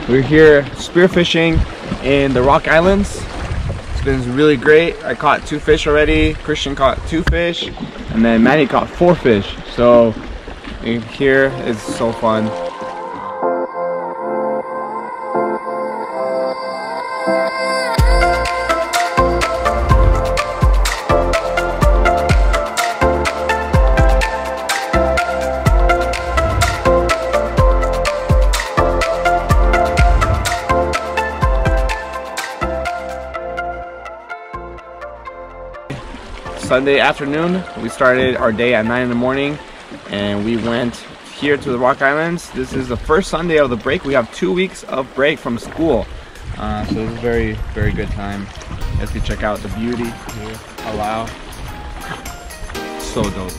We're here spearfishing in the Rock Islands. It's been really great. I caught 2 fish already. Christian caught 2 fish, and then Manny caught 4 fish. So here is so fun. Sunday afternoon, we started our day at 9 in the morning and we went here to the Rock Islands. This is the first Sunday of the break. We have 2 weeks of break from school. So it's a very, very good time. You guys can check out the beauty here, Palau. So dope.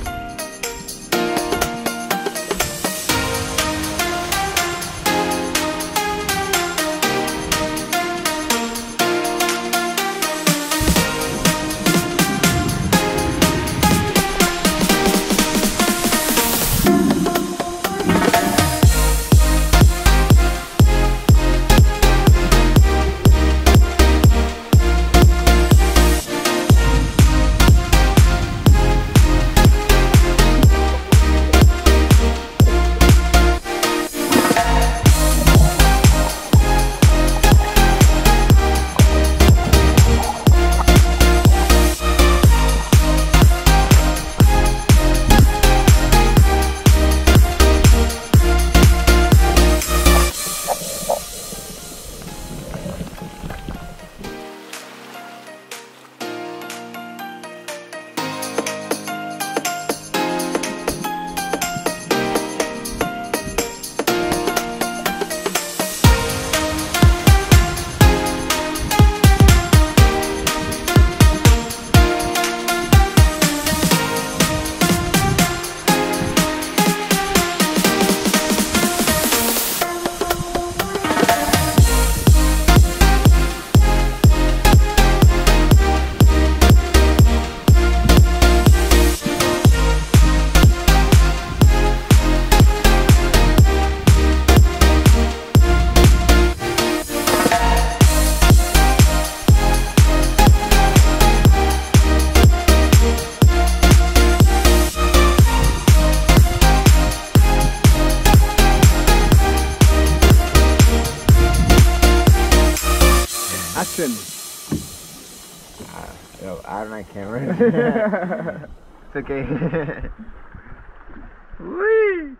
Action! Yo, out of my camera. It's okay. Whee!